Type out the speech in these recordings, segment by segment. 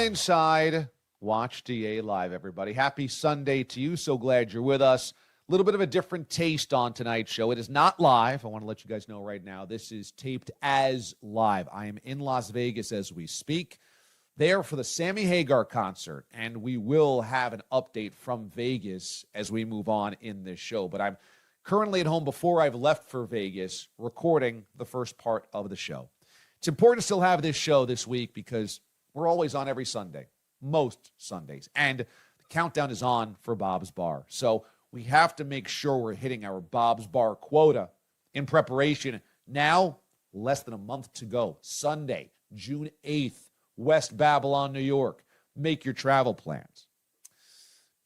inside Watch D.A. Live, everybody. Happy Sunday to you. So glad you're with us. A little bit of a different taste on tonight's show. It is not live. I want to let you guys know right now. This is taped as live. I am in Las Vegas as we speak, there for the Sammy Hagar concert, and we will have an update from Vegas as we move on in this show. But I'm currently at home before I've left for Vegas, recording the first part of the show. It's important to still have this show this week because we're always on every Sunday, most Sundays, and the countdown is on for Bob's Bar. So we have to make sure we're hitting our Bob's Bar quota in preparation. Now, less than a month to go. Sunday, June 8th, West Babylon, New York. Make your travel plans.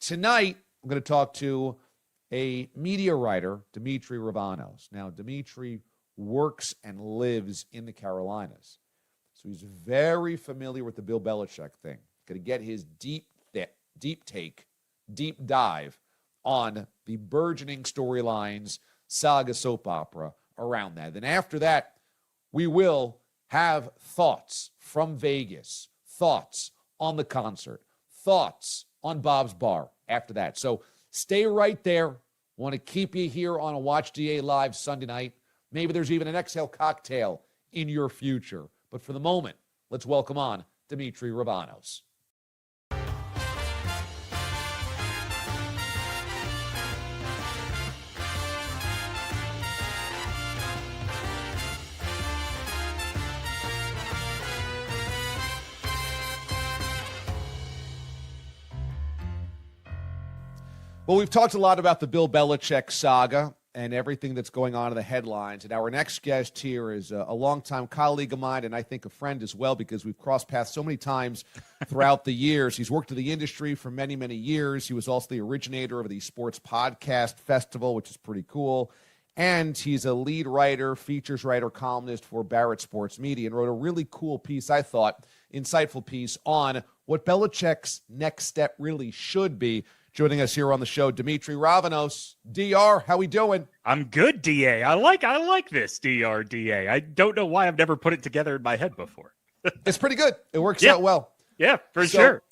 Tonight, I'm going to talk to a media writer, Demitri Ravanos. Now, Demitri works and lives in the Carolinas. So he's very familiar with the Bill Belichick thing. Going to get his deep dive on the burgeoning storylines, saga, soap opera around that. Then after that, we will have thoughts from Vegas, thoughts on the concert, thoughts on Bob's Bar after that. So stay right there. Want to keep you here on a Watch D.A. Live Sunday night. Maybe there's even an Exhale cocktail in your future. But for the moment, let's welcome on Demitri Ravanos. Well, we've talked a lot about the Bill Belichick saga and everything that's going on in the headlines. And our next guest here is a longtime colleague of mine, and I think a friend as well, because we've crossed paths so many times throughout the years. He's worked in the industry for many, many years. He was also the originator of the Sports Podcast Festival, which is pretty cool. And he's a lead writer, features writer, columnist for Barrett Sports Media, and wrote a really cool piece, I thought, insightful piece on what Belichick's next step really should be. Joining us here on the show, Demitri Ravanos. DR, how we doing? I'm good, DA. I like this, DR, DA. I don't know why I've never put it together in my head before. It's pretty good. It works out well. Yeah, for sure.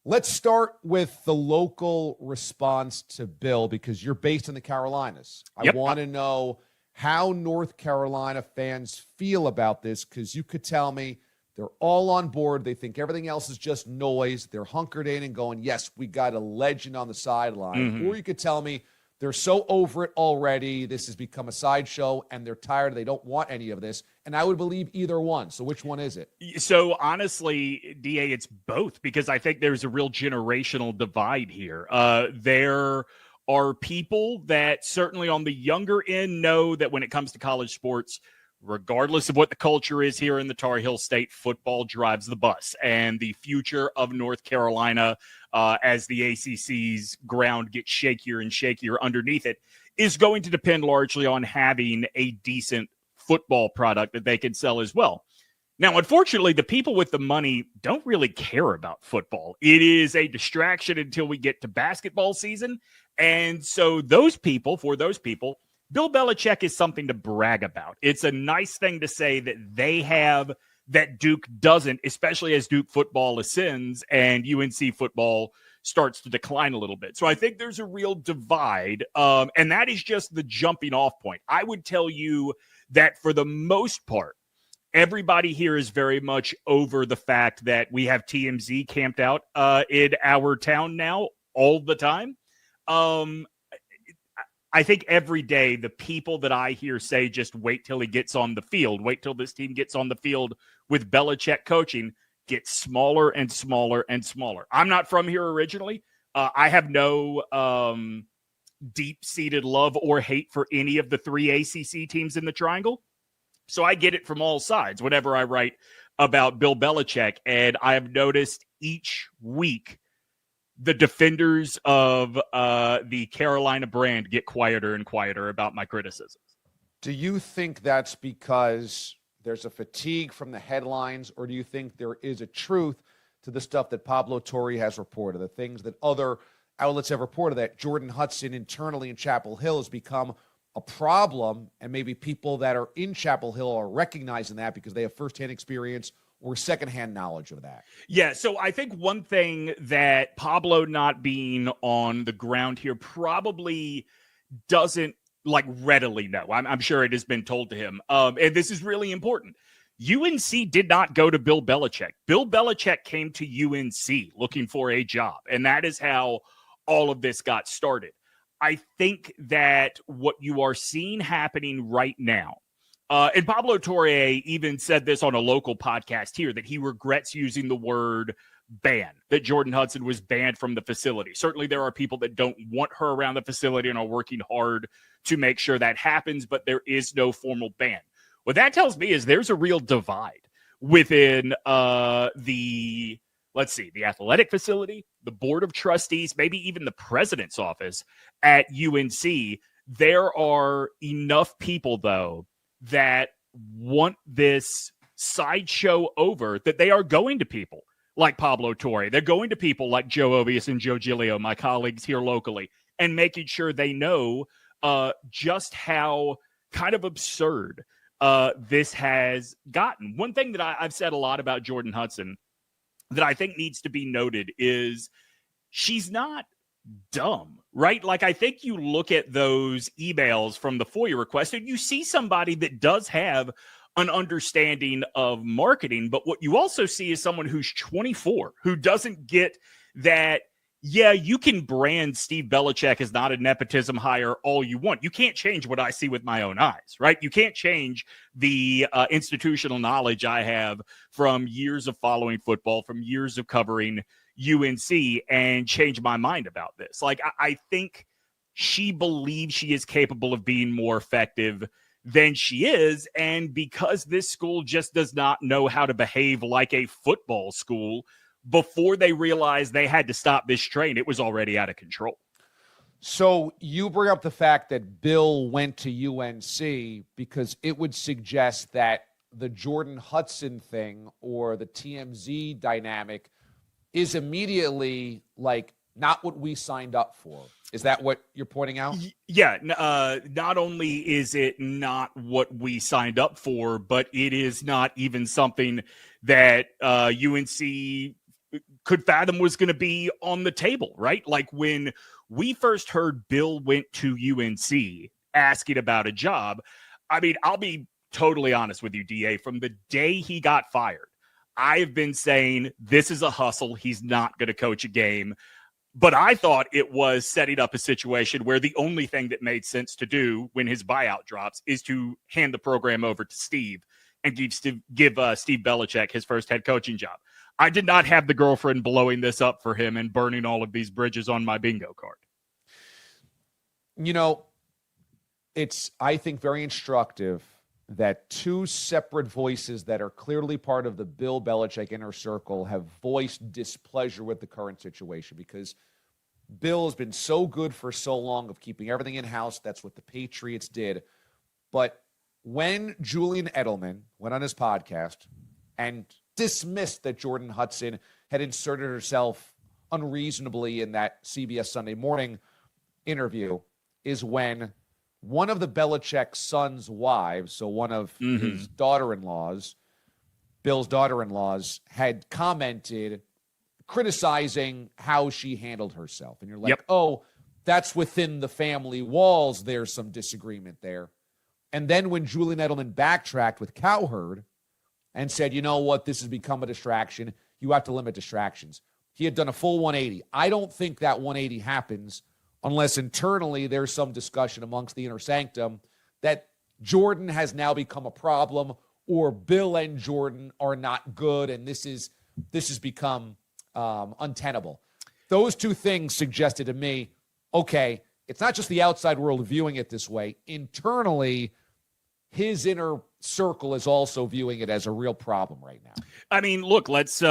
Let's start with the local response to Bill, because you're based in the Carolinas. I want to know how North Carolina fans feel about this, because you could tell me they're all on board. They think everything else is just noise. They're hunkered in and going, yes, we got a legend on the sideline. Mm-hmm. Or you could tell me they're so over it already. This has become a sideshow, and they're tired. They don't want any of this. And I would believe either one. So which one is it? So honestly, DA, it's both, because I think there's a real generational divide here. There are people that certainly on the younger end know that when it comes to college sports, regardless of what the culture is here in the Tar Heel State, football drives the bus. And the future of North Carolina, as the ACC's ground gets shakier and shakier underneath it, is going to depend largely on having a decent football product that they can sell as well. Now, unfortunately, the people with the money don't really care about football. It is a distraction until we get to basketball season. And so those people, Bill Belichick is something to brag about. It's a nice thing to say that they have that Duke doesn't, especially as Duke football ascends and UNC football starts to decline a little bit. So I think there's a real divide, and that is just the jumping off point. I would tell you that for the most part, everybody here is very much over the fact that we have TMZ camped out in our town now all the time. I think every day the people that I hear say, just wait till he gets on the field, wait till this team gets on the field with Belichick coaching, get smaller and smaller and smaller. I'm not from here originally. I have no deep-seated love or hate for any of the three ACC teams in the Triangle. So I get it from all sides whenever I write about Bill Belichick. And I have noticed each week the defenders of the Carolina brand get quieter and quieter about my criticisms. Do you think that's because there's a fatigue from the headlines, or do you think there is a truth to the stuff that Pablo Torre has reported, the things that other outlets have reported, that Jordan Hudson internally in Chapel Hill has become a problem, and maybe people that are in Chapel Hill are recognizing that because they have firsthand experience or secondhand knowledge of that? Yeah, so I think one thing that Pablo not being on the ground here probably doesn't readily know. I'm sure it has been told to him. And this is really important. UNC did not go to Bill Belichick. Bill Belichick came to UNC looking for a job. And that is how all of this got started. I think that what you are seeing happening right now, and Pablo Torre even said this on a local podcast here, that he regrets using the word ban, that Jordan Hudson was banned from the facility. Certainly there are people that don't want her around the facility and are working hard to make sure that happens, but there is no formal ban. What that tells me is there's a real divide within the athletic facility, the board of trustees, maybe even the president's office at UNC. There are enough people, though, that want this sideshow over that they are going to people like Pablo Torre. They're going to people like Joe Ovius and Joe Giglio, my colleagues here locally, and making sure they know just how kind of absurd this has gotten. One thing that I've said a lot about Jordan Hudson that I think needs to be noted is she's not dumb, right? I think you look at those emails from the FOIA request and you see somebody that does have an understanding of marketing, but what you also see is someone who's 24, who doesn't get that, yeah, you can brand Steve Belichick as not a nepotism hire all you want. You can't change what I see with my own eyes, right? You can't change the institutional knowledge I have from years of following football, from years of covering UNC, and change my mind about this. I think she believes she is capable of being more effective than she is. And because this school just does not know how to behave like a football school, before they realized they had to stop this train, it was already out of control. So you bring up the fact that Bill went to UNC because it would suggest that the Jordan Hudson thing or the TMZ dynamic is immediately not what we signed up for. Is that what you're pointing out? Yeah. Not only is it not what we signed up for, but it is not even something that UNC could fathom was going to be on the table, right? When we first heard Bill went to UNC asking about a job, I'll be totally honest with you, DA. From the day he got fired, I have been saying this is a hustle. He's not going to coach a game. But I thought it was setting up a situation where the only thing that made sense to do when his buyout drops is to hand the program over to Steve and give Steve Belichick his first head coaching job. I did not have the girlfriend blowing this up for him and burning all of these bridges on my bingo card. It's, I think, very instructive that two separate voices that are clearly part of the Bill Belichick inner circle have voiced displeasure with the current situation, because Bill has been so good for so long of keeping everything in-house. That's what the Patriots did. But when Julian Edelman went on his podcast and dismissed that Jordan Hudson had inserted herself unreasonably in that CBS Sunday Morning interview, is when one of the Belichick son's wives, so one of his daughter-in-laws, Bill's daughter-in-laws, had commented criticizing how she handled herself. And you're like, oh, that's within the family walls. There's some disagreement there. And then when Julian Edelman backtracked with Cowherd and said, you know what, this has become a distraction, you have to limit distractions, he had done a full 180. I don't think that 180 happens unless internally there's some discussion amongst the inner sanctum that Jordan has now become a problem, or Bill and Jordan are not good, and this has become untenable. Those two things suggested to me, okay, it's not just the outside world viewing it this way. Internally, his inner circle is also viewing it as a real problem right now. Look, let's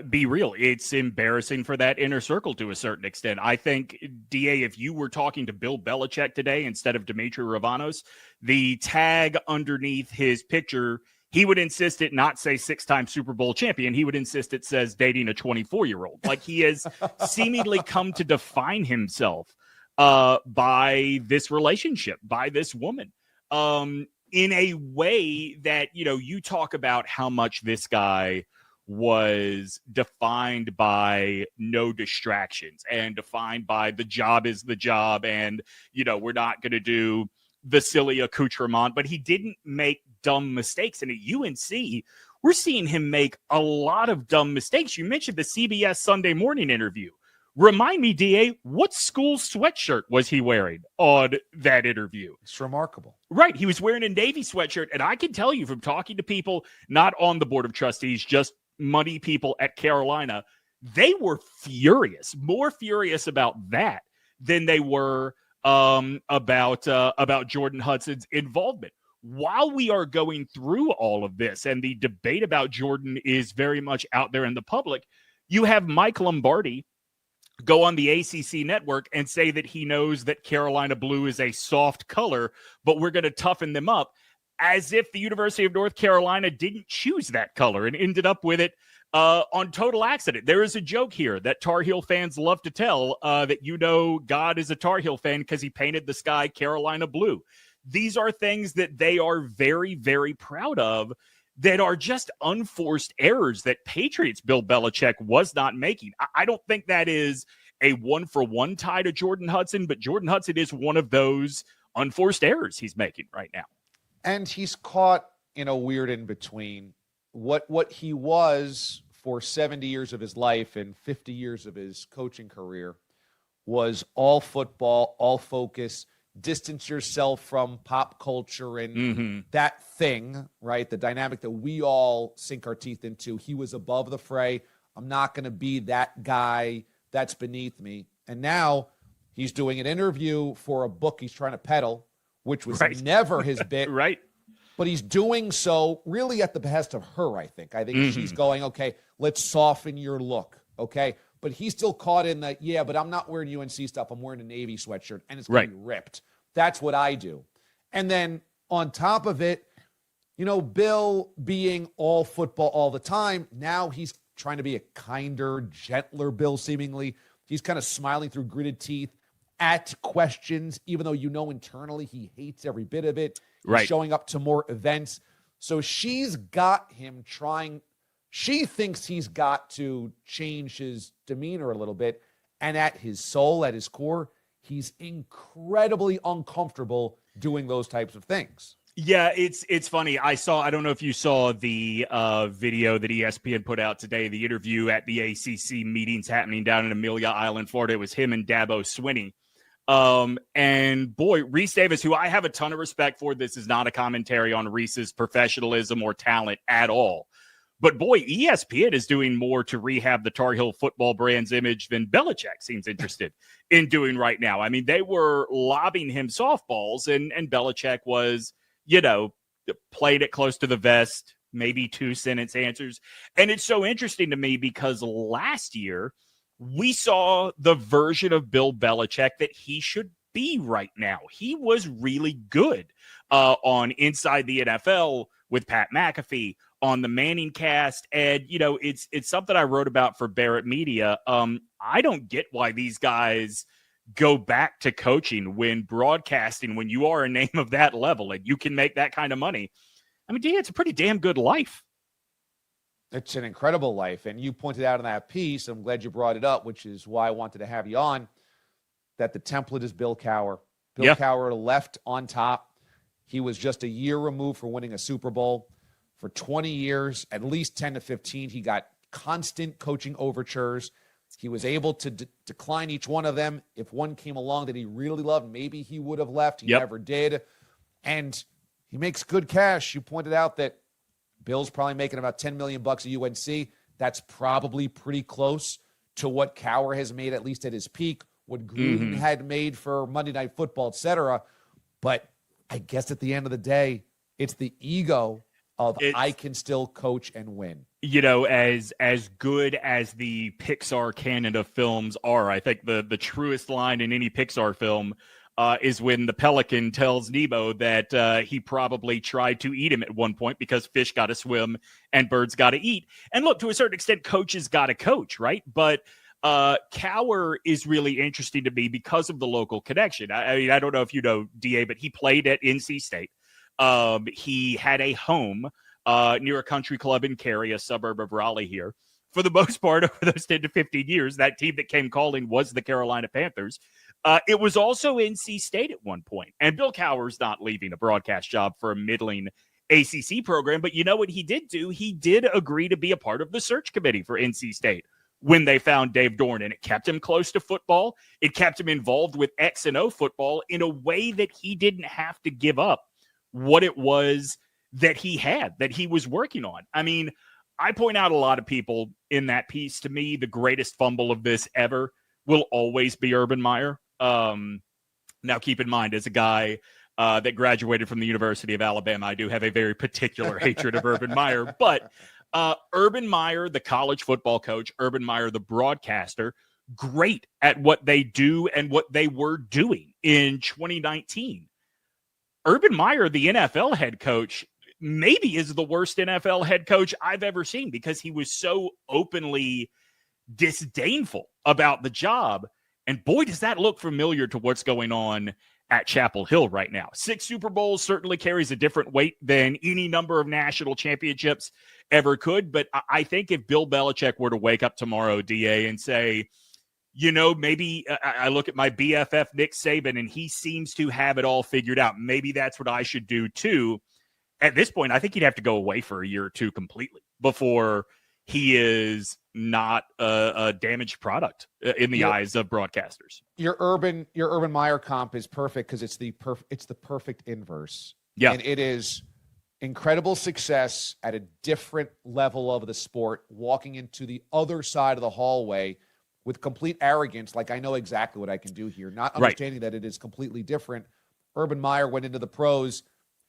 be real. It's embarrassing for that inner circle to a certain extent. I think, DA, if you were talking to Bill Belichick today instead of Demitri Ravanos, the tag underneath his picture, he would insist it not say 6-time Super Bowl champion. He would insist it says dating a 24-year-old. He has seemingly come to define himself by this relationship, by this woman. In a way that, you talk about how much this guy was defined by no distractions and defined by the job is the job. And, we're not going to do the silly accoutrement, but he didn't make dumb mistakes. And at UNC, we're seeing him make a lot of dumb mistakes. You mentioned the CBS Sunday Morning interview. Remind me, DA, what school sweatshirt was he wearing on that interview? It's remarkable. Right. He was wearing a Navy sweatshirt. And I can tell you from talking to people not on the Board of Trustees, just money people at Carolina, they were furious, more furious about that than they were about Jordan Hudson's involvement. While we are going through all of this and the debate about Jordan is very much out there in the public, you have Mike Lombardi go on the ACC network and say that he knows that Carolina blue is a soft color, but we're going to toughen them up, as if the University of North Carolina didn't choose that color and ended up with it on total accident. There is a joke here that Tar Heel fans love to tell that, God is a Tar Heel fan because he painted the sky Carolina blue. These are things that they are very, very proud of that are just unforced errors that Patriots Bill Belichick was not making. I don't think that is a one-for-one tie to Jordan Hudson, but Jordan Hudson is one of those unforced errors he's making right now. And he's caught in a weird in-between. What he was for 70 years of his life and 50 years of his coaching career was all football, all focus, distance yourself from pop culture and that thing, right? The dynamic that we all sink our teeth into. He was above the fray. I'm not going to be that guy that's beneath me. And now he's doing an interview for a book he's trying to peddle, which was never his bit. Right. But he's doing so really at the behest of her, I think. I think she's going, okay, let's soften your look, okay? But he's still caught in that, but I'm not wearing UNC stuff. I'm wearing a Navy sweatshirt, and it's going to be ripped. That's what I do. And then on top of it, Bill being all football all the time, now he's trying to be a kinder, gentler Bill, seemingly. He's kind of smiling through gritted teeth at questions, even though internally he hates every bit of it. He's showing up to more events. So she's got him trying. She thinks he's got to change his demeanor a little bit. And at his soul, at his core, he's incredibly uncomfortable doing those types of things. Yeah, it's funny. I don't know if you saw the video that ESPN put out today, the interview at the ACC meetings happening down in Amelia Island, Florida. It was him and Dabo Swinney. And boy, Reese Davis, who I have a ton of respect for, this is not a commentary on Reese's professionalism or talent at all. But boy, ESPN is doing more to rehab the Tar Heel football brand's image than Belichick seems interested in doing right now. I mean, they were lobbing him softballs, and Belichick was, played it close to the vest, maybe 2-sentence answers. And it's so interesting to me because last year we saw the version of Bill Belichick that he should be right now. He was really good on Inside the NFL with Pat McAfee, on the Manning cast. And, it's something I wrote about for Barrett Media. I don't get why these guys go back to coaching when broadcasting, when you are a name of that level and you can make that kind of money. I mean, it's a pretty damn good life. It's an incredible life. And you pointed out in that piece, I'm glad you brought it up, which is why I wanted to have you on, that the template is Bill Cowher. Bill Cowher left on top. He was just a year removed from winning a Super Bowl. For 20 years, at least 10 to 15, he got constant coaching overtures. He was able to decline each one of them. If one came along that he really loved, maybe he would have left. He never did. And he makes good cash. You pointed out that Bill's probably making about $10 million at UNC. That's probably pretty close to what Cowher has made, at least at his peak, what Gruden had made for Monday Night Football, et cetera. But I guess at the end of the day, it's the ego of I can still coach and win. As good as the Pixar canon of films are, I think the truest line in any Pixar film is when the pelican tells Nemo that he probably tried to eat him at one point because fish got to swim and birds got to eat. And look, to a certain extent, coaches got to coach, right? But Cowher is really interesting to me because of the local connection. I mean, I don't know if you know DA, but he played at NC State. He had a home near a country club in Cary, a suburb of Raleigh here. For the most part, over those 10 to 15 years, that team that came calling was the Carolina Panthers. It was also NC State at one point. And Bill Cowher's not leaving a broadcast job for a middling ACC program. But you know what he did do? He did agree to be a part of the search committee for NC State when they found Dave Dorn. And it kept him close to football. It kept him involved with X and O football in a way that he didn't have to give up what it was that he had, that he was working on. I mean, I point out a lot of people in that piece. To me, the greatest fumble of this ever will always be Urban Meyer. Now, keep in mind, as a guy that graduated from the University of Alabama, I do have a very particular hatred of Urban Meyer. But Urban Meyer, the college football coach, Urban Meyer, the broadcaster, great at what they do and what they were doing in 2019. Urban Meyer, the NFL head coach, maybe is the worst NFL head coach I've ever seen because he was so openly disdainful about the job. And boy, does that look familiar to what's going on at Chapel Hill right now. 6 Super Bowls certainly carries a different weight than any number of national championships ever could. But I think if Bill Belichick were to wake up tomorrow, DA, and say, you know, maybe I look at my BFF, Nick Saban, and he seems to have it all figured out. Maybe that's what I should do too. At this point, I think he'd have to go away for a year or two completely before he is not a damaged product in the eyes of broadcasters. Your Urban Meyer comp is perfect because it's the perfect inverse. Yeah, and it is incredible success at a different level of the sport, walking into the other side of the hallway with complete arrogance, like I know exactly what I can do here, not understanding that it is completely different. Urban Meyer went into the pros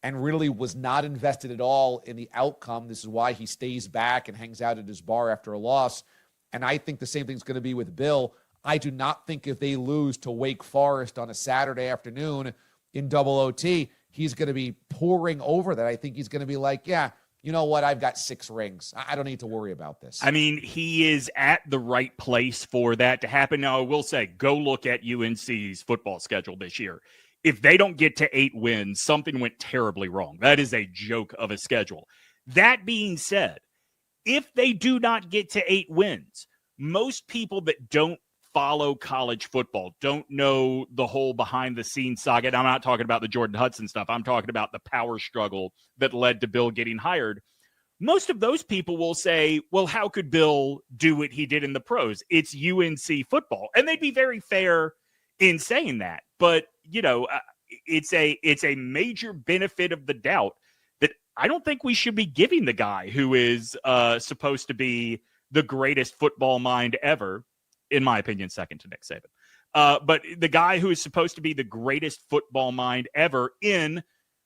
and really was not invested at all in the outcome. This is why he stays back and hangs out at his bar after a loss. And I think the same thing's going to be with Bill. I do not think if they lose to Wake Forest on a Saturday afternoon in double OT, he's going to be pouring over that. I think he's going to be like, yeah, you know what? I've got 6 rings. I don't need to worry about this. I mean, he is at the right place for that to happen. Now, I will say, go look at UNC's football schedule this year. If they don't get to 8 wins, something went terribly wrong. That is a joke of a schedule. That being said, if they do not get to 8 wins, most people that don't follow college football don't know the whole behind-the-scenes saga. And I'm not talking about the Jordan Hudson stuff. I'm talking about the power struggle that led to Bill getting hired. Most of those people will say, well, how could Bill do what he did in the pros? It's UNC football. And they'd be very fair in saying that. But, you know, it's a major benefit of the doubt that I don't think we should be giving the guy who is supposed to be the greatest football mind ever, in my opinion, second to Nick Saban. But the guy who is supposed to be the greatest football mind ever in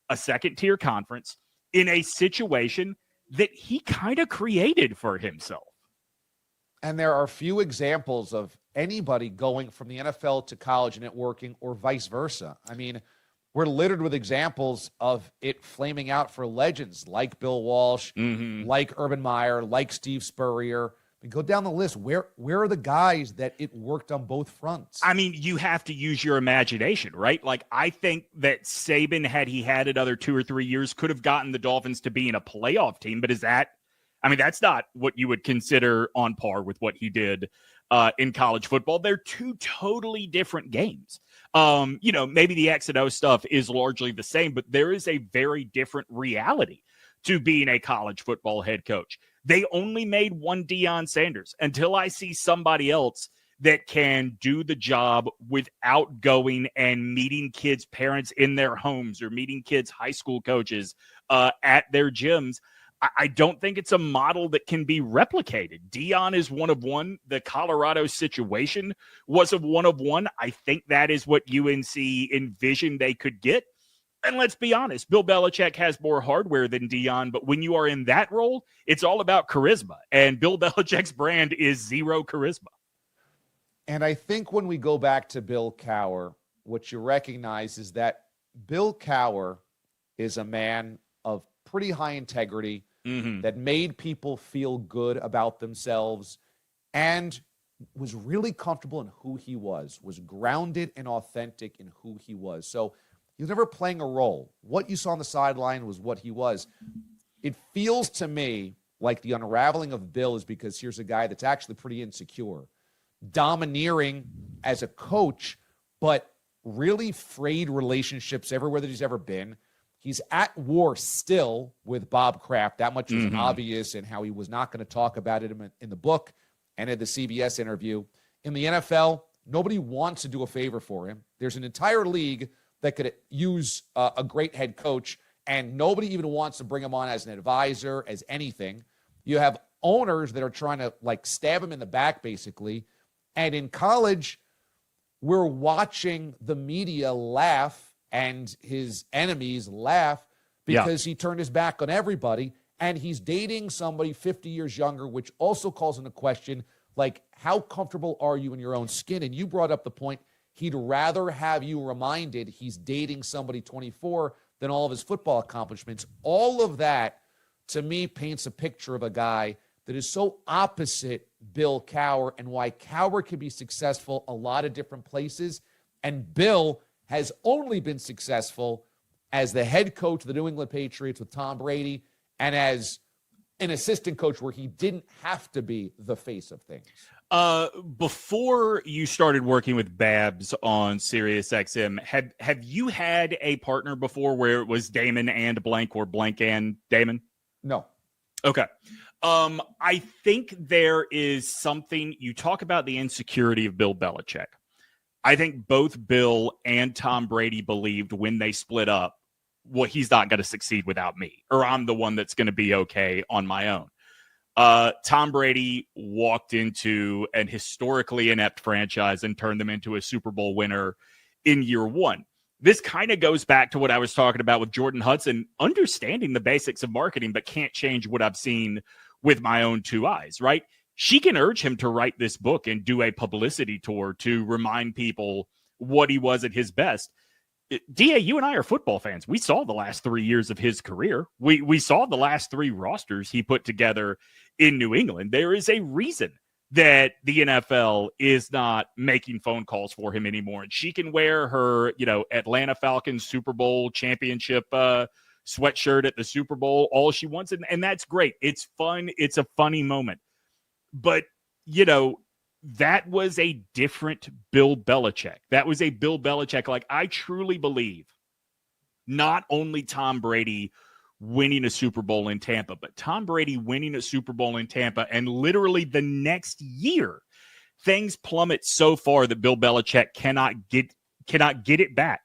a second-tier conference in a situation that he kind of created for himself. And there are few examples of anybody going from the NFL to college and it working or vice versa. I mean, we're littered with examples of it flaming out for legends like Bill Walsh, like Urban Meyer, like Steve Spurrier. I mean, go down the list. Where are the guys that it worked on both fronts? I mean, you have to use your imagination, right? Like, I think that Saban, had he had another 2 or 3 years, could have gotten the Dolphins to being a playoff team. But that's not what you would consider on par with what he did in college football. They're 2 totally different games. Maybe the X and O stuff is largely the same, but there is a very different reality to being a college football head coach. They only made one Deion Sanders. Until I see somebody else that can do the job without going and meeting kids' parents in their homes or meeting kids' high school coaches at their gyms, I don't think it's a model that can be replicated. Deion is one of one. The Colorado situation was a one of one. I think that is what UNC envisioned they could get. And let's be honest, Bill Belichick has more hardware than Deion, but when you are in that role, it's all about charisma. And Bill Belichick's brand is zero charisma. And I think when we go back to Bill Cowher, what you recognize is that Bill Cowher is a man of pretty high integrity, that made people feel good about themselves and was really comfortable in who he was grounded and authentic in who he was. So he was never playing a role. What you saw on the sideline was what he was. it feels to me like the unraveling of Bill is because here's a guy that's actually pretty insecure, domineering as a coach, but really frayed relationships everywhere that he's ever been. He's at war still with Bob Kraft. That much was obvious, and how he was not going to talk about it in the book and in the CBS interview. In the NFL, nobody wants to do a favor for him. There's an entire league that could use a great head coach, and nobody even wants to bring him on as an advisor, as anything. You have owners that are trying to, like, stab him in the back, basically. And in college, we're watching the media laugh and his enemies laugh because he turned his back on everybody, and he's dating somebody 50 years younger, which also calls into question, like, how comfortable are you in your own skin? And you brought up the point, he'd rather have you reminded he's dating somebody 24 than all of his football accomplishments. All of that, to me, paints a picture of a guy that is so opposite Bill Cowher, and why Cowher can be successful a lot of different places, and Bill has only been successful as the head coach of the New England Patriots with Tom Brady, and as an assistant coach where he didn't have to be the face of things. Before you started working with Babs on SiriusXM, have you had a partner before where it was Damon and blank, or blank and Damon? No. Okay. I think there is something, you talk about the insecurity of Bill Belichick. I think both Bill and Tom Brady believed when they split up, well, he's not going to succeed without me, or I'm the one that's going to be okay on my own. Tom Brady walked into an historically inept franchise and turned them into a Super Bowl winner in year one. This kind of goes back to what I was talking about with Jordan Hudson, understanding the basics of marketing, but can't change what I've seen with my own two eyes, right? She can urge him to write this book and do a publicity tour to remind people what he was at his best. D.A., you and I are football fans. We saw the last 3 years of his career. We saw the last 3 rosters he put together in New England. There is a reason that the NFL is not making phone calls for him anymore. And she can wear her, Atlanta Falcons Super Bowl championship sweatshirt at the Super Bowl all she wants. And that's great. It's fun. It's a funny moment. But, that was a different Bill Belichick. That was a Bill Belichick. Like, I truly believe not only Tom Brady winning a Super Bowl in Tampa, but Tom Brady winning a Super Bowl in Tampa, and literally the next year, things plummet so far that Bill Belichick cannot get it back.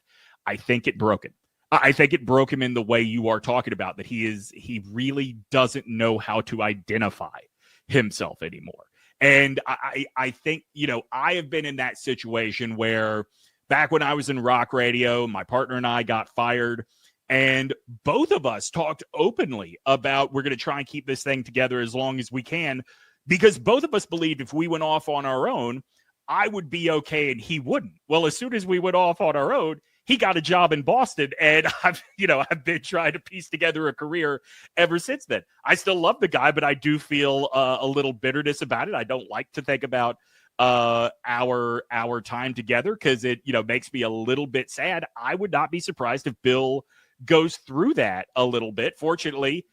I think it broke him. I think it broke him in the way you are talking about, that he really doesn't know how to identify himself anymore. And I think, I have been in that situation where back when I was in rock radio, my partner and I got fired, and both of us talked openly about we're going to try and keep this thing together as long as we can, because both of us believed if we went off on our own, I would be okay and he wouldn't. Well, as soon as we went off on our own, he got a job in Boston, and I've been trying to piece together a career ever since then. I still love the guy, but I do feel a little bitterness about it. I don't like to think about our time together, because it makes me a little bit sad. I would not be surprised if Bill goes through that a little bit. Fortunately,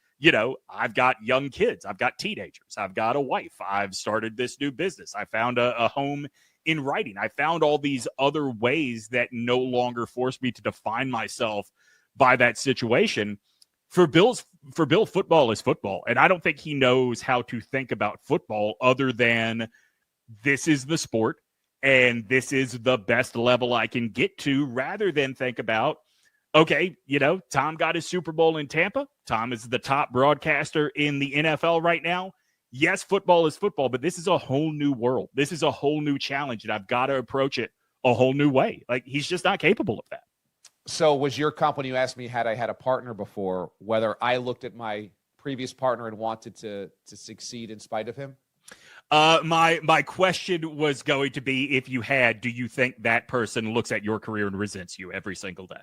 I've got young kids, I've got teenagers, I've got a wife, I've started this new business, I found a home in writing. I found all these other ways that no longer force me to define myself by that situation. For Bill, football is football. And I don't think he knows how to think about football other than this is the sport and this is the best level I can get to, rather than think about, okay, Tom got his Super Bowl in Tampa. Tom is the top broadcaster in the NFL right now. Yes, football is football, but this is a whole new world. This is a whole new challenge, and I've got to approach it a whole new way. Like, he's just not capable of that. So was your company, you asked me, had I had a partner before, whether I looked at my previous partner and wanted to succeed in spite of him? My question was going to be, if you had, do you think that person looks at your career and resents you every single day?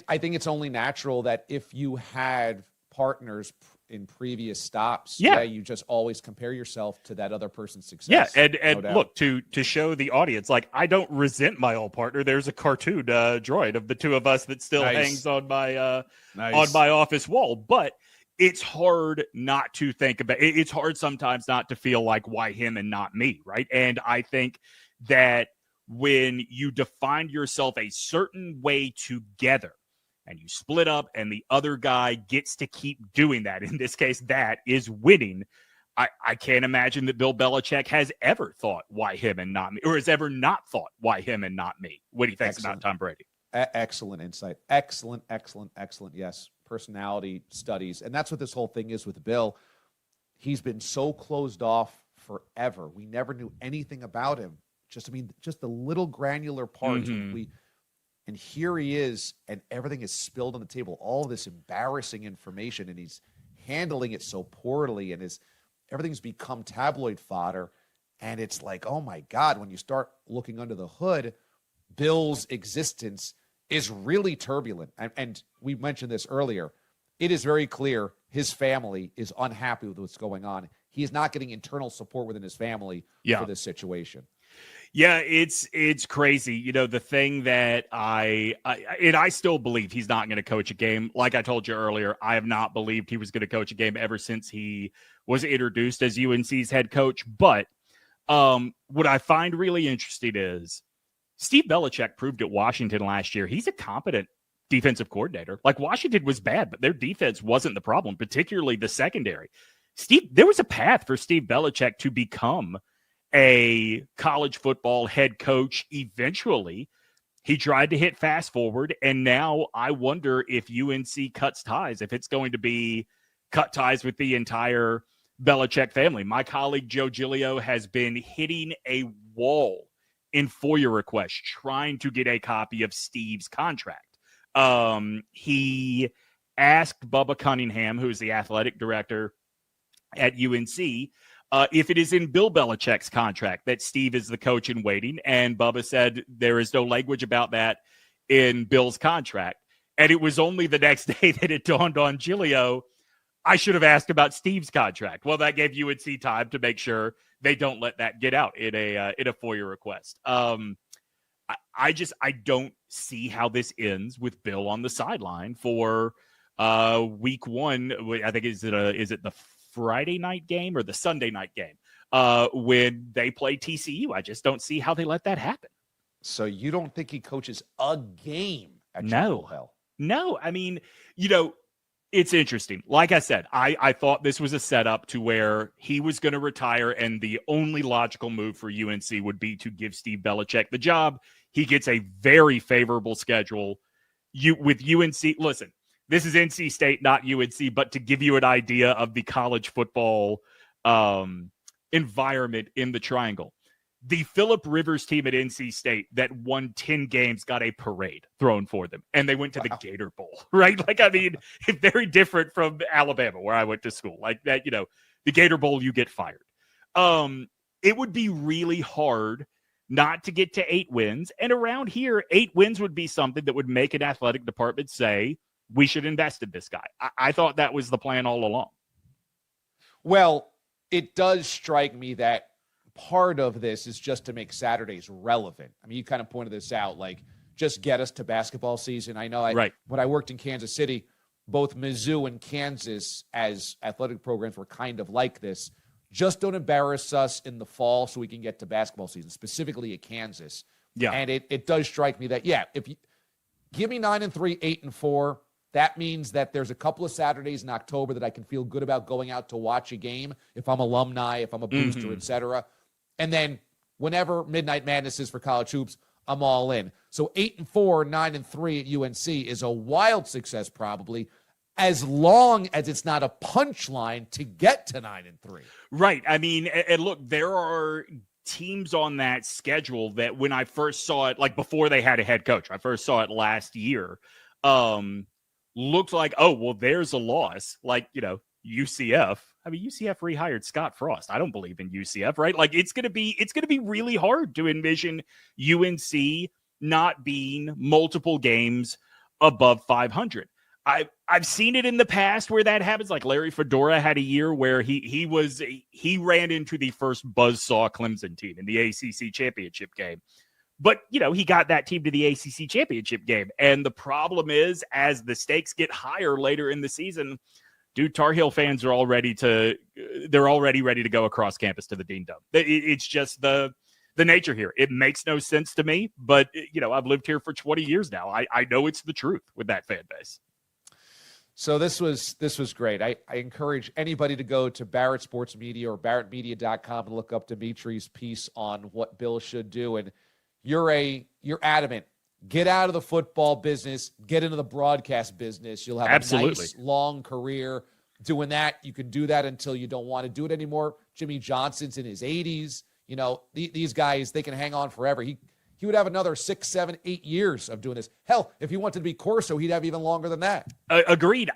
I think it's only natural that if you had partners in previous stops. Yeah. You just always compare yourself to that other person's success. Yeah, and look, to show the audience, like, I don't resent my old partner. There's a cartoon droid of the two of us that still hangs on my office wall. But it's hard not to think about it. It's hard sometimes not to feel like, why him and not me, right? And I think that when you define yourself a certain way together, and you split up and the other guy gets to keep doing that, in this case, that is winning. I can't imagine that Bill Belichick has ever thought, why him and not me, or has ever not thought, why him and not me, when he thinks about Tom Brady. Excellent insight. Excellent. Yes. Personality studies. And that's what this whole thing is with Bill. He's been so closed off forever. We never knew anything about him. Just the little granular parts. And here he is, and everything is spilled on the table, all this embarrassing information, and he's handling it so poorly, and everything's become tabloid fodder. And it's like, oh my God, when you start looking under the hood, Bill's existence is really turbulent. And we mentioned this earlier. It is very clear his family is unhappy with what's going on. He is not getting internal support within his family for this situation. Yeah, it's crazy. You know, the thing that I still believe he's not going to coach a game. Like I told you earlier, I have not believed he was going to coach a game ever since he was introduced as UNC's head coach. But what I find really interesting is Steve Belichick proved at Washington last year he's a competent defensive coordinator. Like, Washington was bad, but their defense wasn't the problem, particularly the secondary. There was a path for Steve Belichick to become a college football head coach eventually. He tried to hit fast forward, and now I wonder if UNC cuts ties, if it's going to be cut ties with the entire Belichick family. My colleague Joe Giglio has been hitting a wall in FOIA requests trying to get a copy of Steve's contract. He asked Bubba Cunningham, who's the athletic director at UNC, if it is in Bill Belichick's contract that Steve is the coach in waiting. And Bubba said there is no language about that in Bill's contract. And it was only the next day that it dawned on Giglio, I should have asked about Steve's contract. Well, that gave UNC time to make sure they don't let that get out in a FOIA request. I don't see how this ends with Bill on the sideline for week one. I think is it the Friday night game or the Sunday night game when they play TCU? I just don't see how they let that happen. So you don't think he coaches a game at Chapel Hill? No. I mean, it's interesting. Like I said, I thought this was a setup to where he was going to retire, and the only logical move for UNC would be to give Steve Belichick the job. He gets a very favorable schedule. With UNC, listen, this is NC State, not UNC, but to give you an idea of the college football environment in the Triangle, the Phillip Rivers team at NC State that won 10 games got a parade thrown for them, and they went to the Gator Bowl, right? Like, I mean, very different from Alabama, where I went to school. Like that, the Gator Bowl, you get fired. It would be really hard not to get to 8 wins. And around here, 8 wins would be something that would make an athletic department say, we should invest in this guy. I thought that was the plan all along. Well, it does strike me that part of this is just to make Saturdays relevant. I mean, you kind of pointed this out, like, just get us to basketball season. I know when I worked in Kansas City, both Mizzou and Kansas as athletic programs were kind of like this. Just don't embarrass us in the fall so we can get to basketball season, specifically at Kansas. Yeah. And it does strike me that, if you give me 9-3, 8-4, that means that there's a couple of Saturdays in October that I can feel good about going out to watch a game if I'm alumni, if I'm a booster, et cetera. And then whenever Midnight Madness is for college hoops, I'm all in. So 8-4, 9-3 at UNC is a wild success probably, as long as it's not a punchline to get to 9-3. Right. I mean, and look, there are teams on that schedule that when I first saw it, like before they had a head coach, I first saw it last year, looked like, oh, well, there's a loss. Like, UCF. I mean, UCF rehired Scott Frost. I don't believe in UCF, right? Like, it's going to be really hard to envision UNC not being multiple games above 500. I I've seen it in the past where that happens. Like Larry Fedora had a year where he ran into the first buzzsaw Clemson team in the ACC championship game. But, he got that team to the ACC championship game. And the problem is, as the stakes get higher later in the season, dude, Tar Heel fans are already ready to go across campus to the Dean Dome. It's just the nature here. It makes no sense to me, but, I've lived here for 20 years now. I know it's the truth with that fan base. So this was great. I encourage anybody to go to Barrett Sports Media or barrettmedia.com and look up Dimitri's piece on what Bill should do. And you're adamant. Get out of the football business. Get into the broadcast business. You'll have Absolutely. a nice, long career doing that. You can do that until you don't want to do it anymore. Jimmy Johnson's in his 80s. These guys, they can hang on forever. He would have another 6, 7, 8 years of doing this. Hell, if he wanted to be Corso, he'd have even longer than that. Agreed.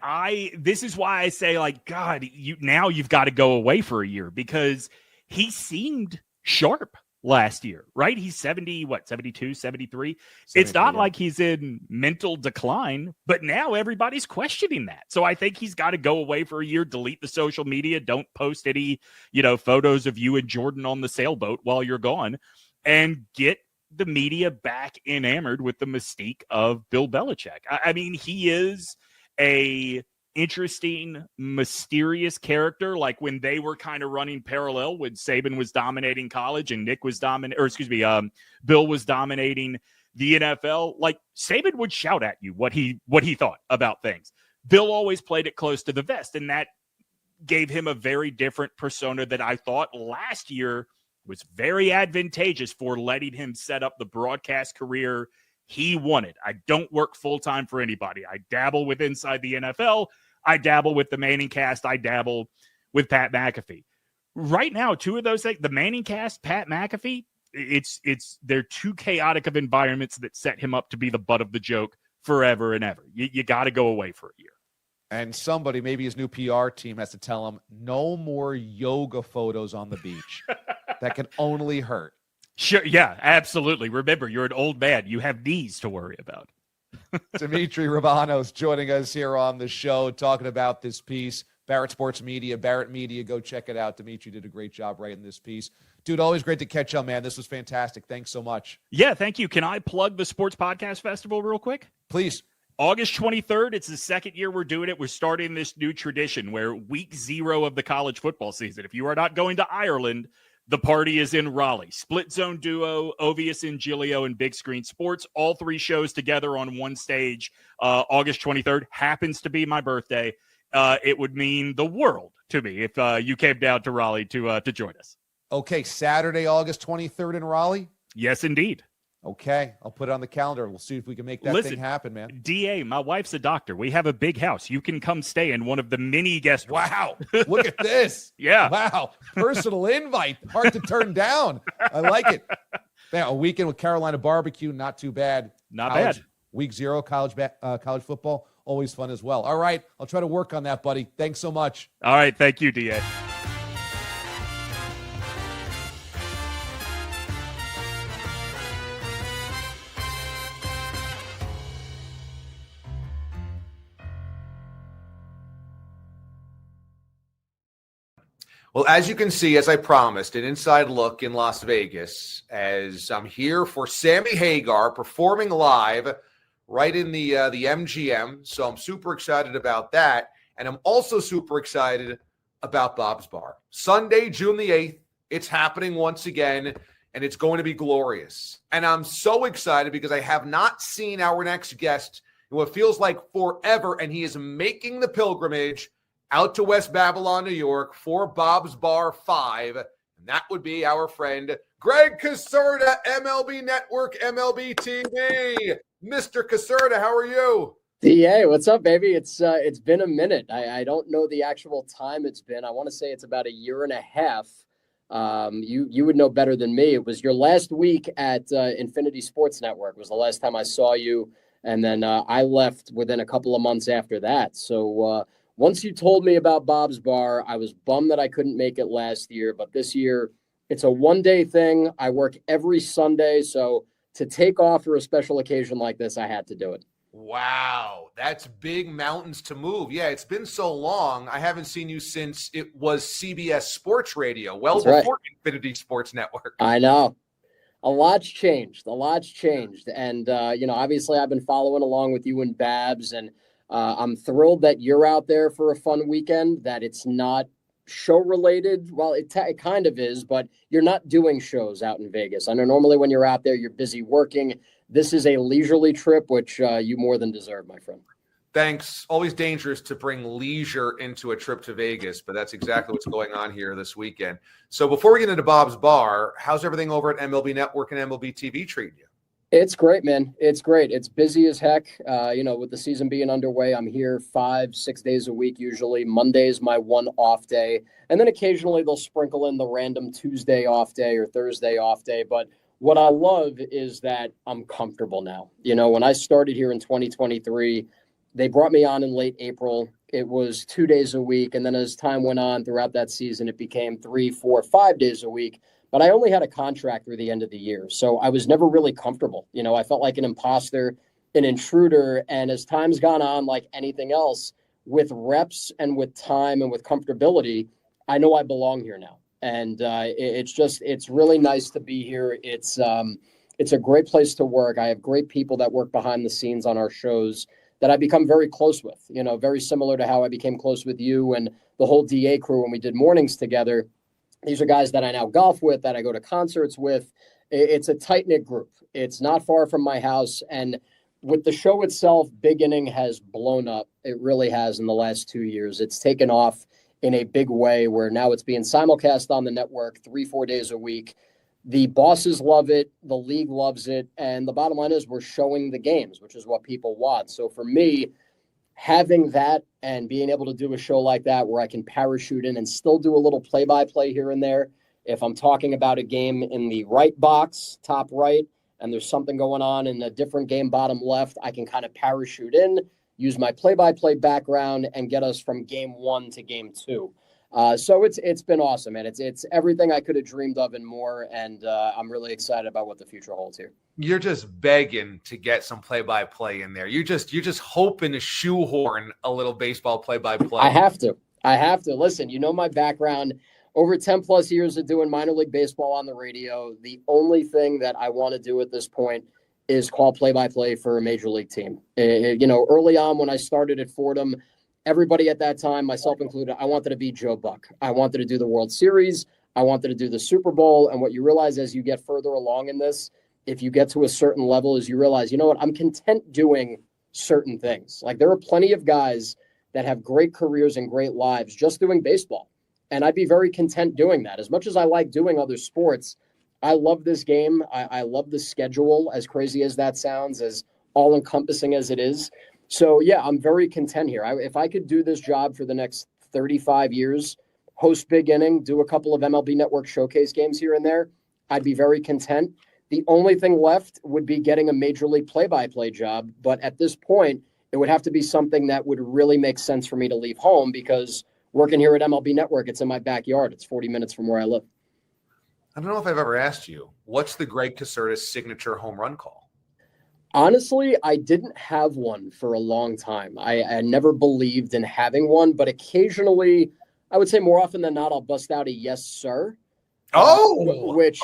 This is why I say, like, God, you've got to go away for a year, because he seemed sharp last year, right? He's 72, 73. It's not like he's in mental decline, but now everybody's questioning that. So I think he's got to go away for a year, delete the social media, don't post any, photos of you and Jordan on the sailboat while you're gone, and get the media back enamored with the mystique of Bill Belichick. I mean, he is a interesting, mysterious character. Like when they were kind of running parallel, when Saban was dominating college and Bill was dominating the NFL, like Saban would shout at you what he thought about things. Bill always played it close to the vest, and that gave him a very different persona that I thought last year was very advantageous for letting him set up the broadcast career he wanted. I don't work full-time for anybody. I dabble with Inside the NFL. I dabble with the Manning Cast. I dabble with Pat McAfee. Right now, two of those things, the Manning Cast, Pat McAfee, they're too chaotic of environments that set him up to be the butt of the joke forever and ever. You got to go away for a year. And somebody, maybe his new PR team, has to tell him no more yoga photos on the beach. That can only hurt. Sure. Yeah, absolutely. Remember, you're an old man. You have knees to worry about. Demitri Ravanos joining us here on the show, talking about this piece. Barrett Sports Media, Barrett Media. Go check it out. Demitri did a great job writing this piece. Dude, always great to catch up, man. This was fantastic. Thanks so much. Yeah, thank you. Can I plug the Sports Podcast Festival real quick? Please. August 23rd, it's the second year we're doing it. We're starting this new tradition where week 0 of the college football season, if you are not going to Ireland, the party is in Raleigh. Split Zone Duo, Ovius and Giglio, and Big Screen Sports. All 3 shows together on one stage. August 23rd happens to be my birthday. It would mean the world to me if you came down to Raleigh to join us. Okay, Saturday, August 23rd in Raleigh? Yes, indeed. Okay, I'll put it on the calendar. We'll see if we can make that thing happen, man. D.A., my wife's a doctor. We have a big house. You can come stay in one of the many guest rooms. Wow, look at this. Yeah. Wow, personal invite. Hard to turn down. I like it. Man, a weekend with Carolina barbecue, not too bad. Not bad. Week 0, college football, always fun as well. All right, I'll try to work on that, buddy. Thanks so much. All right, thank you, D.A. Well, as you can see, as I promised, an inside look in Las Vegas, as I'm here for Sammy Hagar performing live right in the MGM. So I'm super excited about that. And I'm also super excited about Bob's Bar. Sunday, June the 8th, it's happening once again, and it's going to be glorious. And I'm so excited because I have not seen our next guest in what feels like forever, and he is making the pilgrimage out to West Babylon, New York for Bob's Bar 5. And that would be our friend Gregg Caserta, MLB Network, MLB TV. Mr. Caserta, how are you? D.A., what's up, baby? It's been a minute. I don't know the actual time it's been. I want to say it's about a year and a half. You would know better than me. It was your last week at Infinity Sports Network was the last time I saw you. And then I left within a couple of months after that. So once you told me about Bob's Bar, I was bummed that I couldn't make it last year. But this year, it's a one-day thing. I work every Sunday. So to take off for a special occasion like this, I had to do it. Wow, that's big mountains to move. Yeah, it's been so long. I haven't seen you since it was CBS Sports Radio, well That's before right. Infinity Sports Network. I know. A lot's changed. A lot's changed. And, obviously I've been following along with you and Babs, and I'm thrilled that you're out there for a fun weekend, that it's not show related. Well, it kind of is, but you're not doing shows out in Vegas. I know normally when you're out there, you're busy working. This is a leisurely trip, which you more than deserve, my friend. Thanks. Always dangerous to bring leisure into a trip to Vegas, but that's exactly what's going on here this weekend. So before we get into Bob's Bar, how's everything over at MLB Network and MLB TV treating you? It's great, man. It's great. It's busy as heck. With the season being underway, I'm here 5-6 days a week usually. Monday's my one off day. And then occasionally they'll sprinkle in the random Tuesday off day or Thursday off day. But what I love is that I'm comfortable now. When I started here in 2023, they brought me on in late April. It was 2 days a week. And then as time went on throughout that season, it became 3, 4, 5 days a week. But I only had a contract through the end of the year. So I was never really comfortable. I felt like an imposter, an intruder. And as time's gone on, like anything else, with reps and with time and with comfortability, I know I belong here now. And it's really nice to be here. It's a great place to work. I have great people that work behind the scenes on our shows that I become very close with, very similar to how I became close with you and the whole DA crew when we did mornings together. These are guys that I now golf with, that I go to concerts with. It's a tight-knit group. It's not far from my house. And with the show itself, Big Inning has blown up. It really has in the last 2 years. It's taken off in a big way where now it's being simulcast on the network 3-4 days a week. The bosses love it. The league loves it. And the bottom line is we're showing the games, which is what people want. So for me, having that and being able to do a show like that where I can parachute in and still do a little play-by-play here and there. If I'm talking about a game in the right box, top right, and there's something going on in a different game, bottom left, I can kind of parachute in, use my play-by-play background, and get us from game 1 to game 2. So it's been awesome, man. It's everything I could have dreamed of and more, and I'm really excited about what the future holds here. You're just begging to get some play-by-play in there. You're just hoping to shoehorn a little baseball play-by-play. I have to. Listen, my background, over 10 plus years of doing minor league baseball on the radio. The only thing that I want to do at this point is call play-by-play for a major league team. Early on when I started at Fordham, everybody at that time, myself included, I wanted to be Joe Buck. I wanted to do the World Series. I wanted to do the Super Bowl. And what you realize as you get further along in this, if you get to a certain level, is you realize, I'm content doing certain things. Like there are plenty of guys that have great careers and great lives just doing baseball. And I'd be very content doing that. As much as I like doing other sports, I love this game. I love the schedule, as crazy as that sounds, as all-encompassing as it is. So, yeah, I'm very content here. If I could do this job for the next 35 years, host Big Inning, do a couple of MLB Network showcase games here and there, I'd be very content. The only thing left would be getting a major league play-by-play job. But at this point, it would have to be something that would really make sense for me to leave home because working here at MLB Network, it's in my backyard. It's 40 minutes from where I live. I don't know if I've ever asked you, what's the Gregg Caserta signature home run call? Honestly, I didn't have one for a long time. I never believed in having one, but occasionally, I would say more often than not, I'll bust out a yes, sir. Which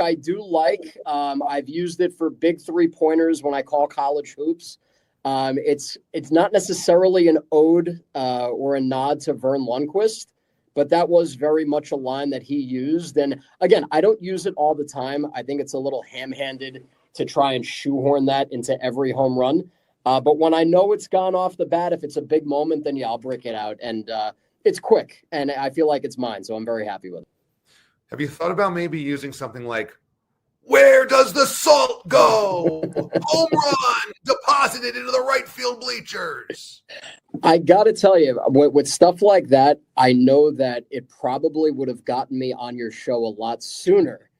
I do like. I've used it for big 3-pointers when I call college hoops. It's not necessarily an ode or a nod to Vern Lundquist, but that was very much a line that he used. And again, I don't use it all the time. I think it's a little ham-handed to try and shoehorn that into every home run. But when I know it's gone off the bat, if it's a big moment, then yeah, I'll break it out. And it's quick, and I feel like it's mine, so I'm very happy with it. Have you thought about maybe using something like, where does the salt go? Home run deposited into the right field bleachers. I got to tell you, with stuff like that, I know that it probably would have gotten me on your show a lot sooner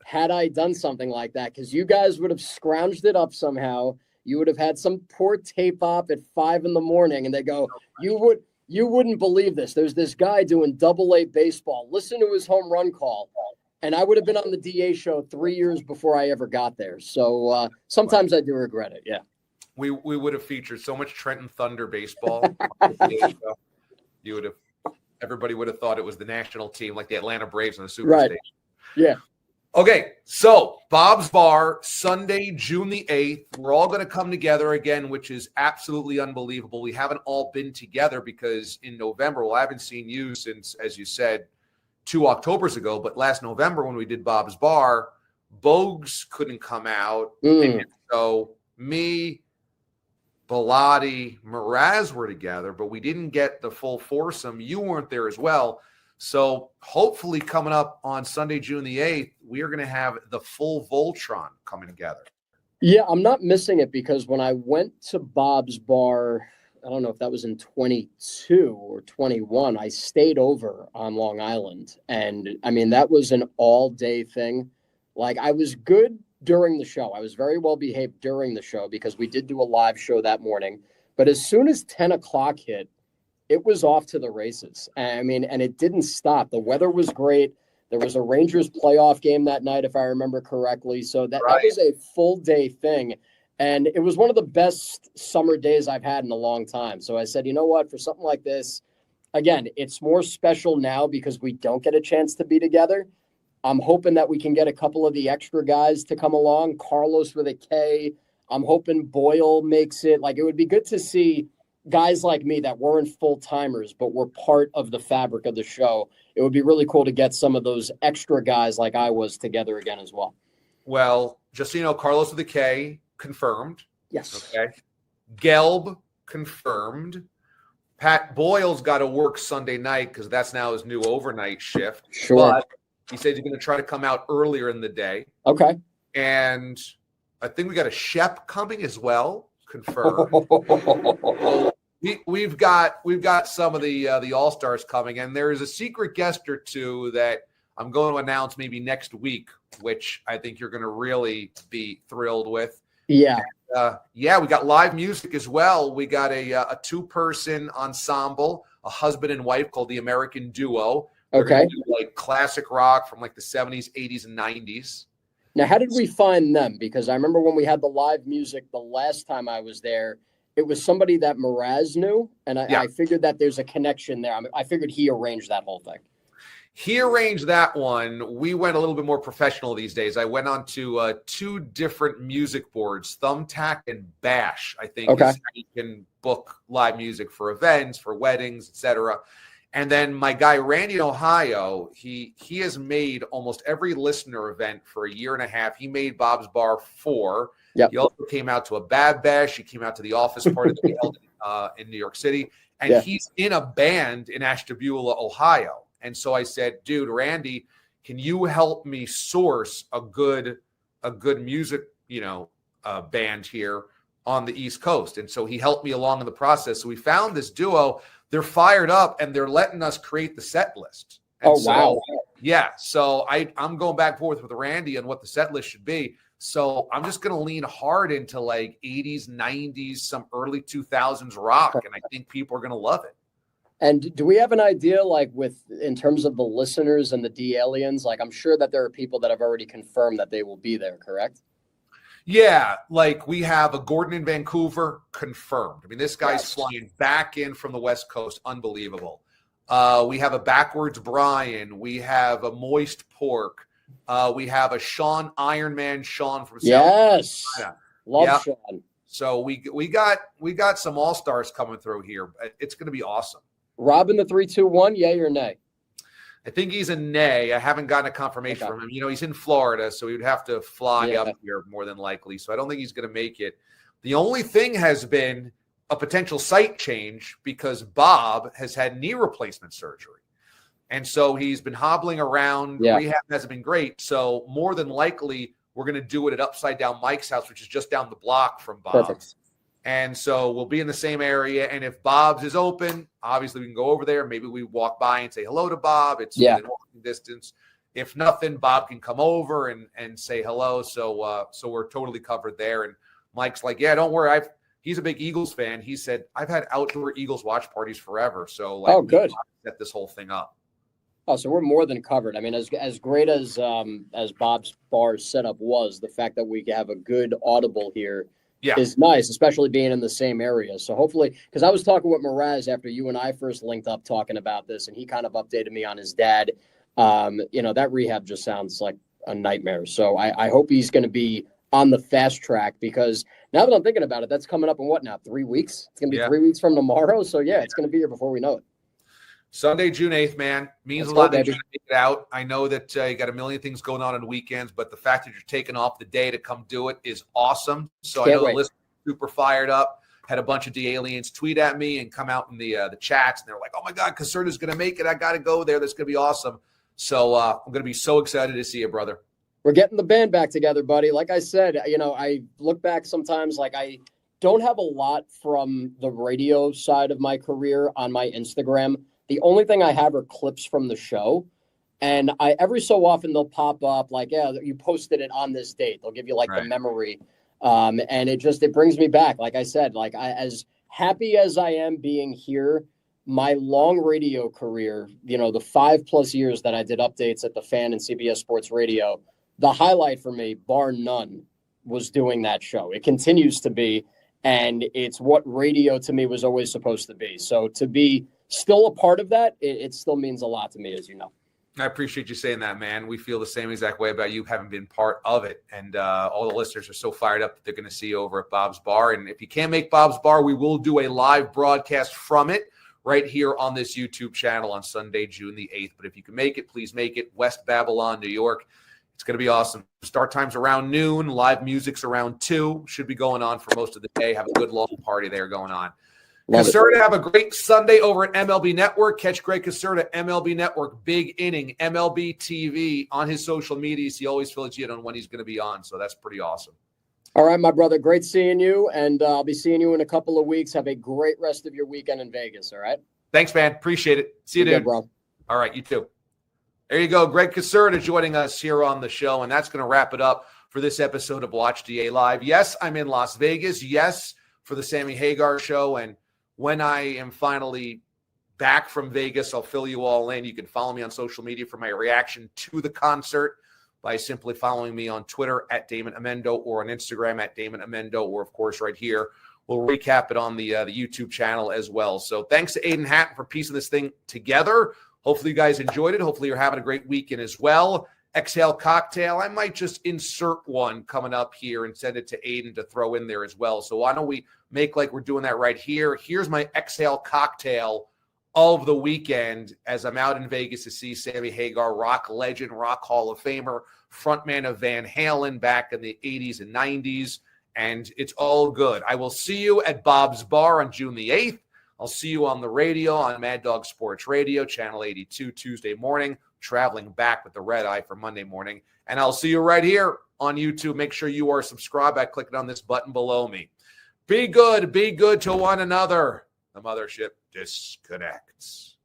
had I done something like that, because you guys would have scrounged it up somehow. You would have had some poor tape op at 5 a.m, and they go, you wouldn't believe this. There's this guy doing AA baseball. Listen to his home run call. And I would have been on the DA show 3 years before I ever got there. So sometimes I do regret it. Yeah. We would have featured so much Trenton Thunder baseball. You would have. Everybody would have thought it was the national team, like the Atlanta Braves on the Superstation. Yeah. Okay, so Bob's Bar, Sunday, June the 8th. We're all going to come together again, which is absolutely unbelievable. We haven't all been together because in November, well, I haven't seen you since, as you said, 2 Octobers ago. But last November when we did Bob's Bar, Bogues couldn't come out. And so me, Bilotti, Mraz were together, but we didn't get the full foursome. You weren't there as well. So hopefully coming up on Sunday, June the 8th, we are going to have the full Voltron coming together. Yeah, I'm not missing it because when I went to Bob's Bar, I don't know if that was in 22 or 21, I stayed over on Long Island. And I mean, that was an all-day thing. Like, I was good during the show. I was very well behaved during the show because we did do a live show that morning. But as soon as 10 o'clock hit, it was off to the races. I mean, and it didn't stop. The weather was great. There was a Rangers playoff game that night, if I remember correctly. So that was a full day thing. And it was one of the best summer days I've had in a long time. So I said, you know what, for something like this, again, it's more special now because we don't get a chance to be together. I'm hoping that we can get a couple of the extra guys to come along. Carlos with a K. I'm hoping Boyle makes it. Like, it would be good to see guys like me that weren't full-timers but were part of the fabric of the show. It would be really cool to get some of those extra guys like I was together again as well. Well, just so you know, Carlos with a K, confirmed. Yes. Okay. Gelb, confirmed. Pat Boyle's got to work Sunday night because that's now his new overnight shift. Sure. But he said he's going to try to come out earlier in the day. Okay. And I think we got a Shep coming as well, confirmed. So we've got some of the All-Stars coming, and there's a secret guest or two that I'm going to announce maybe next week, which I think you're going to really be thrilled with. Yeah. And, we got live music as well. We got a two-person ensemble, a husband and wife called the American Duo. Okay. Do, like classic rock from like the 70s, 80s, and 90s. Now, how did we find them? Because I remember when we had the live music the last time I was there, it was somebody that Mraz knew, and I figured that there's a connection there. I figured he arranged that whole thing. He arranged that one. We went a little bit more professional these days. I went on to 2 different music boards, Thumbtack and Bash, I think is how you can book live music for events, for weddings, etc. And then my guy, Randy in Ohio, he has made almost every listener event for a year and a half. He made Bob's Bar 4. Yep. He also came out to a Bad Bash. He came out to the office party that we held in New York City. And he's in a band in Ashtabula, Ohio. And so I said, dude, Randy, can you help me source a good music, band here on the East Coast? And so he helped me along in the process. So we found this duo. They're fired up, and they're letting us create the set list. And wow. Yeah. So I'm going back and forth with Randy on what the set list should be. So I'm just going to lean hard into like 80s, 90s, some early 2000s rock, and I think people are going to love it. And do we have an idea, like, in terms of the listeners and the D-aliens? Like, I'm sure that there are people that have already confirmed that they will be there, correct? Yeah, like we have a Gordon in Vancouver, confirmed. I mean, this guy's flying back in from the West Coast. Unbelievable. We have a Backwards Brian. We have a Moist Pork. We have a Ironman Sean from South Carolina. Love Sean. So we got some all-stars coming through here. It's going to be awesome. Robin the 321, yay or nay? I think he's a nay. I haven't gotten a confirmation from him. He's in Florida, so he would have to fly up here more than likely. So I don't think he's going to make it. The only thing has been a potential site change because Bob has had knee replacement surgery. And so he's been hobbling around. Yeah. Rehab hasn't been great. So more than likely, we're going to do it at Upside Down Mike's house, which is just down the block from Bob's. Perfect. And so we'll be in the same area. And if Bob's is open, obviously we can go over there. Maybe we walk by and say hello to Bob. It's within walking distance. If nothing, Bob can come over and say hello. So we're totally covered there. And Mike's like, yeah, don't worry. He's a big Eagles fan. He said, I've had outdoor Eagles watch parties forever. So good. Set this whole thing up. Oh, so we're more than covered. I mean, as great as Bob's Bar setup was, the fact that we have a good audible here is nice, especially being in the same area. So hopefully, because I was talking with Mraz after you and I first linked up talking about this, and he kind of updated me on his dad. That rehab just sounds like a nightmare. So I hope he's going to be on the fast track, because now that I'm thinking about it, that's coming up in what now? 3 weeks? It's going to be 3 weeks from tomorrow. So it's going to be here before we know it. Sunday, June 8th, man. Means a lot that you're make it out. I know that you got a million things going on weekends, but the fact that you're taking off the day to come do it is awesome. So I know the listeners are super fired up. Had a bunch of D-aliens tweet at me and come out in the chats, and they're like, oh, my God, Caserta's going to make it. I got to go there. That's going to be awesome. So I'm going to be so excited to see you, brother. We're getting the band back together, buddy. Like I said, I look back sometimes, like I don't have a lot from the radio side of my career on my Instagram. The only thing I have are clips from the show. And every so often they'll pop up like, you posted it on this date. They'll give you like the memory. And it brings me back. Like I said, like as happy as I am being here, my long radio career, the 5+ years that I did updates at the Fan and CBS Sports Radio, the highlight for me, bar none, was doing that show. It continues to be, and it's what radio to me was always supposed to be. So to be still a part of that, it still means a lot to me, as you know. I appreciate you saying that, man. We feel the same exact way about you having been part of it. And all the listeners are so fired up that they're going to see you over at Bob's Bar. And if you can't make Bob's Bar, we will do a live broadcast from it right here on this YouTube channel on Sunday, June the 8th. But if you can make it, please make it. West Babylon, New York. It's going to be awesome. Start time's around noon. Live music's around 2. Should be going on for most of the day. Have a good long party there going on. Caserta, have a great Sunday over at MLB Network. Catch Gregg Caserta, MLB Network, Big Inning, MLB TV on his social medias. He always fills you in on when he's going to be on, so that's pretty awesome. All right, my brother. Great seeing you, and I'll be seeing you in a couple of weeks. Have a great rest of your weekend in Vegas, all right? Thanks, man. Appreciate it. See you, dude. Good, bro. All right, you too. There you go. Gregg Caserta joining us here on the show, and that's going to wrap it up for this episode of Watch D.A. Live. Yes, I'm in Las Vegas. Yes, for the Sammy Hagar show, and when I am finally back from Vegas, I'll fill you all in. You can follow me on social media for my reaction to the concert by simply following me on Twitter at Damon Amendo or on Instagram at Damon Amendo, or, of course, right here. We'll recap it on the YouTube channel as well. So thanks to Aiden Hatton for piecing this thing together. Hopefully you guys enjoyed it. Hopefully you're having a great weekend as well. Exhale Cocktail. I might just insert one coming up here and send it to Aiden to throw in there as well. So why don't we make like we're doing that right here? Here's my Exhale Cocktail of the weekend as I'm out in Vegas to see Sammy Hagar, rock legend, rock Hall of Famer, frontman of Van Halen back in the 80s and 90s. And it's all good. I will see you at Bob's Bar on June the 8th. I'll see you on the radio on Mad Dog Sports Radio, Channel 82, Tuesday morning, traveling back with the red eye for Monday morning. And I'll see you right here on YouTube. Make sure you are subscribed by clicking on this button below me. Be good to one another. The mothership disconnects.